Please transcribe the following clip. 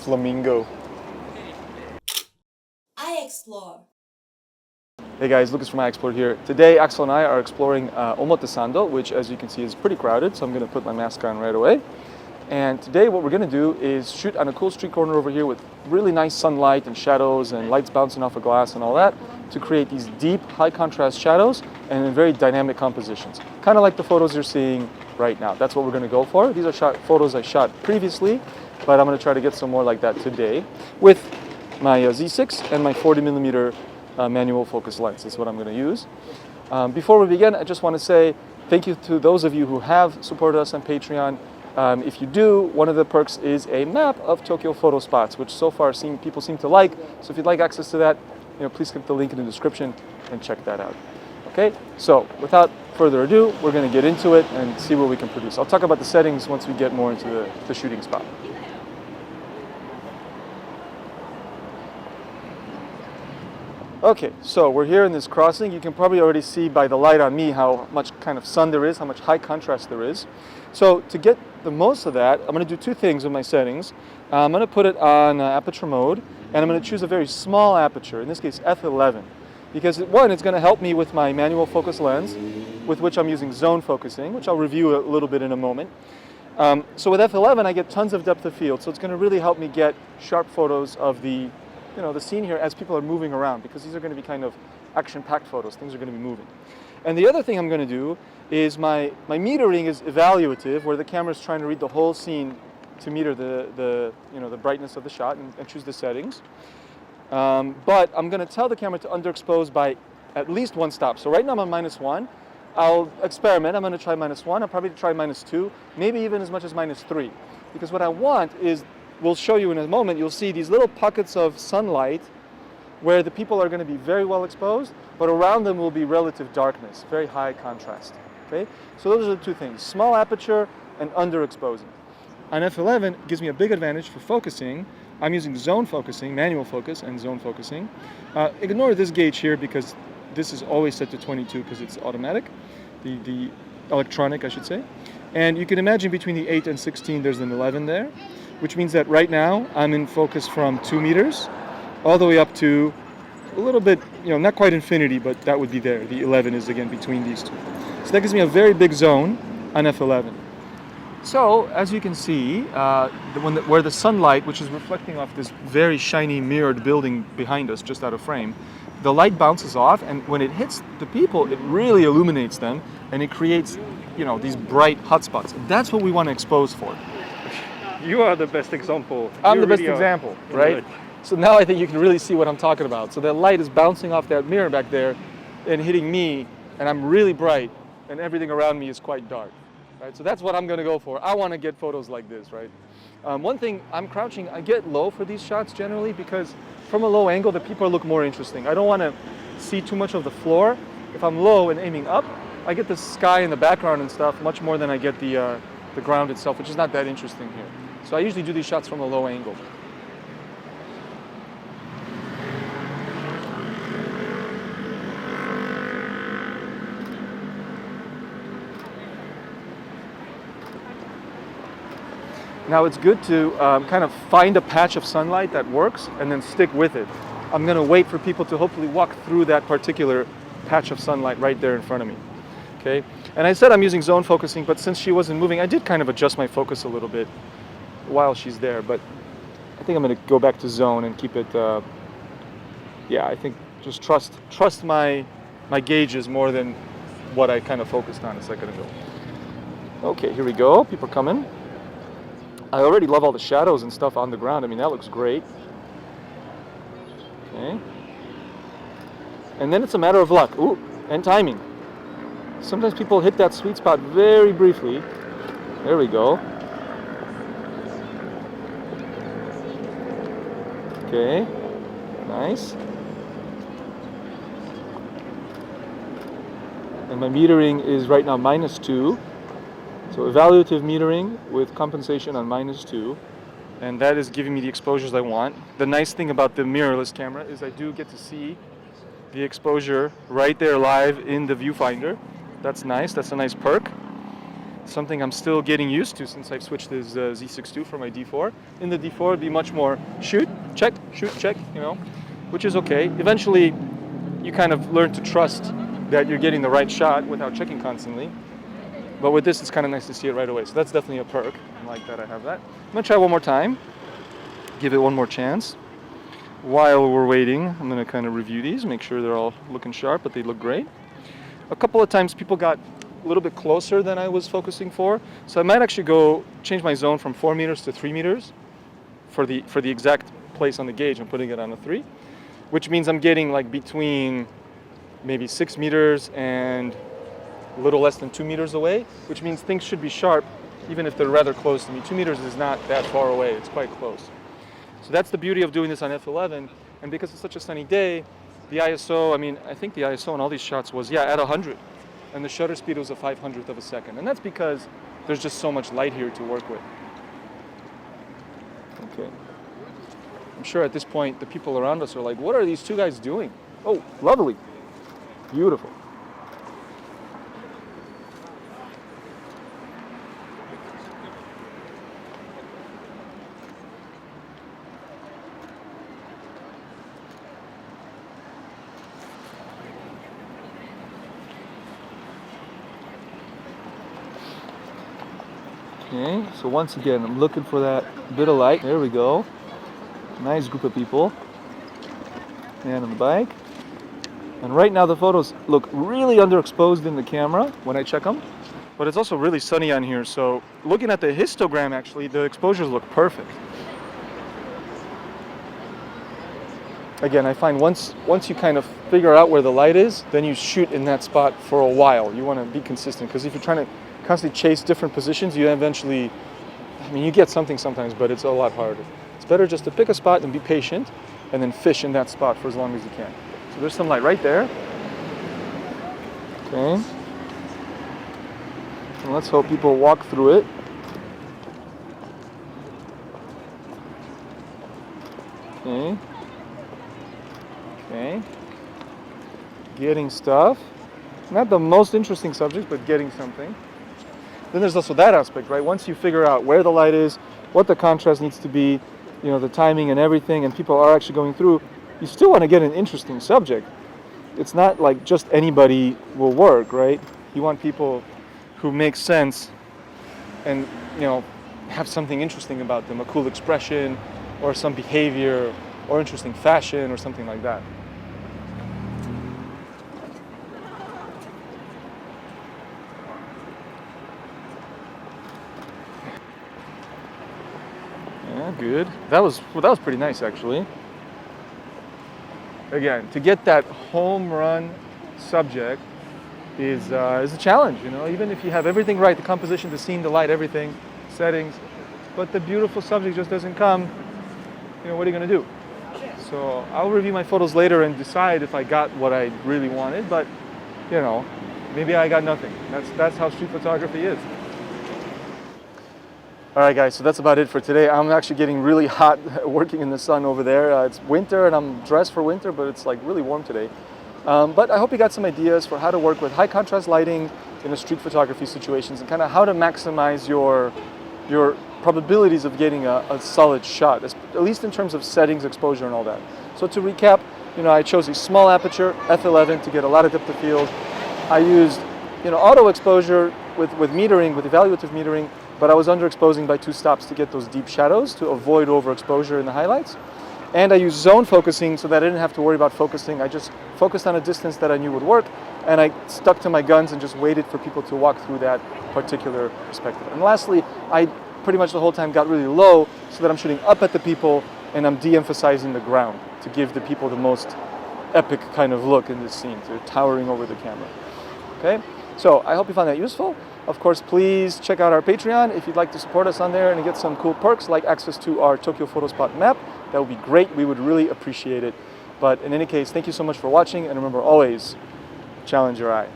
flamingo. I explore. Hey guys, Lucas from I Explore here. Today Axel and I are exploring Omotesando, which as you can see is pretty crowded, so I'm going to put my mask on right away. And today what we're going to do is shoot on a cool street corner over here with really nice sunlight and shadows and lights bouncing off of glass and all that to create these deep, high contrast shadows and in very dynamic compositions. Kind of like the photos you're seeing right now. That's what we're going to go for. These are photos I shot previously, but I'm going to try to get some more like that today with my Z6 and my 40mm manual focus lens is what I'm going to use. Before we begin, I just want to say thank you to those of you who have supported us on Patreon. If you do, one of the perks is a map of Tokyo photo spots, which so far people seem to like. So if you'd like access to that, please click the link in the description and check that out. Okay, so without further ado, we're going to get into it and see what we can produce. I'll talk about the settings once we get more into the shooting spot. Okay, so we're here in this crossing. You can probably already see by the light on me how much kind of sun there is, how much high contrast there is. So to get the most of that, I'm going to do two things with my settings. I'm going to put it on aperture mode, and I'm going to choose a very small aperture, in this case f11. Because one, it's going to help me with my manual focus lens, with which I'm using zone focusing, which I'll review a little bit in a moment. So with f11 I get tons of depth of field, so it's going to really help me get sharp photos of the scene here as people are moving around, because these are going to be kind of action-packed photos. Things are going to be moving. And the other thing I'm going to do is my metering is evaluative, where the camera is trying to read the whole scene to meter the brightness of the shot and choose the settings. But I'm going to tell the camera to underexpose by at least one stop. So right now I'm on -1. I'll experiment. I'm going to try -1. I'll probably try -2, maybe even as much as -3. Because what I want is, we'll show you in a moment, you'll see these little pockets of sunlight where the people are going to be very well exposed, but around them will be relative darkness, very high contrast. Okay? So those are the two things, small aperture and underexposing. On f11, it gives me a big advantage for focusing. I'm using zone focusing, manual focus and zone focusing. Ignore this gauge here because this is always set to 22 because it's automatic, the electronic I should say. And you can imagine between the 8 and 16 there's an 11 there, which means that right now I'm in focus from 2 meters all the way up to a little bit, not quite infinity, but that would be there. The 11 is again between these two. So that gives me a very big zone on f11. So as you can see, where the sunlight, which is reflecting off this very shiny mirrored building behind us just out of frame, the light bounces off, and when it hits the people, it really illuminates them, and it creates, these bright hotspots. That's what we want to expose for. You are the best example. I'm the best example, right? So now I think you can really see what I'm talking about. So that light is bouncing off that mirror back there and hitting me, and I'm really bright, and everything around me is quite dark, right? So that's what I'm going to go for. I want to get photos like this, right? One thing, I'm crouching. I get low for these shots generally because from a low angle, the people look more interesting. I don't want to see too much of the floor. If I'm low and aiming up, I get the sky in the background and stuff much more than I get the ground itself, which is not that interesting here. So I usually do these shots from a low angle. Now it's good to kind of find a patch of sunlight that works and then stick with it. I'm going to wait for people to hopefully walk through that particular patch of sunlight right there in front of me. Okay? And I said I'm using zone focusing, but since she wasn't moving, I did kind of adjust my focus a little bit while she's there, but I think I'm going to go back to zone and keep it, I think just trust my gauges more than what I kind of focused on a second ago. Okay, here we go. People are coming. I already love all the shadows and stuff on the ground. I mean, that looks great. Okay. And then it's a matter of luck. Ooh, and timing. Sometimes people hit that sweet spot very briefly. There we go. Okay, nice. And my metering is right now -2. So evaluative metering with compensation on -2. And that is giving me the exposures I want. The nice thing about the mirrorless camera is I do get to see the exposure right there live in the viewfinder. That's nice, that's a nice perk. something I'm still getting used to since I've switched this Z6II for my D4. In the D4, it'd be much more shoot, check, you know, which is okay. Eventually, you kind of learn to trust that you're getting the right shot without checking constantly. But with this, it's kind of nice to see it right away. So that's definitely a perk. I like that I have that. I'm gonna try one more time, give it one more chance. While we're waiting, I'm gonna kind of review these, make sure they're all looking sharp, but they look great. A couple of times people got a little bit closer than I was focusing for. So I might actually go change my zone from 4 meters to 3 meters for the exact place on the gauge. I'm putting it on a 3, which means I'm getting like between maybe 6 meters and a little less than 2 meters away, which means things should be sharp even if they're rather close to me. 2 meters is not that far away, it's quite close. So that's the beauty of doing this on f11, and because it's such a sunny day, the ISO, I mean, I think the ISO on all these shots was, yeah, at 100, and the shutter speed was a 500th of a second, and that's because there's just so much light here to work with. Okay. I'm sure at this point the people around us are like, what are these two guys doing? Oh, lovely. Beautiful. Okay, so once again, I'm looking for that bit of light. There we go. Nice group of people. And on the bike. And right now the photos look really underexposed in the camera when I check them. But it's also really sunny on here, so looking at the histogram actually, the exposures look perfect. Again, I find once you kind of figure out where the light is, then you shoot in that spot for a while. You want to be consistent, because if you're trying to constantly chase different positions, you eventually, I mean, you get something sometimes, but it's a lot harder. It's better just to pick a spot and be patient, and then fish in that spot for as long as you can. So there's some light right there. Okay. And let's hope people walk through it. Okay. Okay. Getting stuff. Not the most interesting subject, but getting something. Then there's also that aspect, right? Once you figure out where the light is, what the contrast needs to be, you know, the timing and everything, and people are actually going through, you still want to get an interesting subject. It's not like just anybody will work, right? You want people who make sense and, you know, have something interesting about them, a cool expression or some behavior or interesting fashion or something like that. Yeah, good. That was pretty nice actually. Again, to get that home run subject is a challenge, you know, even if you have everything right, the composition, the scene, the light, everything, settings, but the beautiful subject just doesn't come, you know, what are you going to do? So I'll review my photos later and decide if I got what I really wanted, but, you know, maybe I got nothing. That's how street photography is. All right, guys, so that's about it for today. I'm actually getting really hot working in the sun over there. It's winter and I'm dressed for winter, but it's like really warm today. But I hope you got some ideas for how to work with high contrast lighting in a street photography situations and kind of how to maximize your probabilities of getting a solid shot, at least in terms of settings, exposure, and all that. So to recap, you know, I chose a small aperture, f11, to get a lot of depth of field. I used, you know, auto exposure with metering, with evaluative metering, but I was underexposing by 2 stops to get those deep shadows to avoid overexposure in the highlights. And I used zone focusing so that I didn't have to worry about focusing. I just focused on a distance that I knew would work, and I stuck to my guns and just waited for people to walk through that particular perspective. And lastly, I pretty much the whole time got really low so that I'm shooting up at the people and I'm de-emphasizing the ground to give the people the most epic kind of look in this scene. They're towering over the camera. Okay, so I hope you found that useful. Of course, please check out our Patreon if you'd like to support us on there and get some cool perks like access to our Tokyo Photo Spot map. That would be great. We would really appreciate it. But in any case, thank you so much for watching, and remember always, challenge your eye.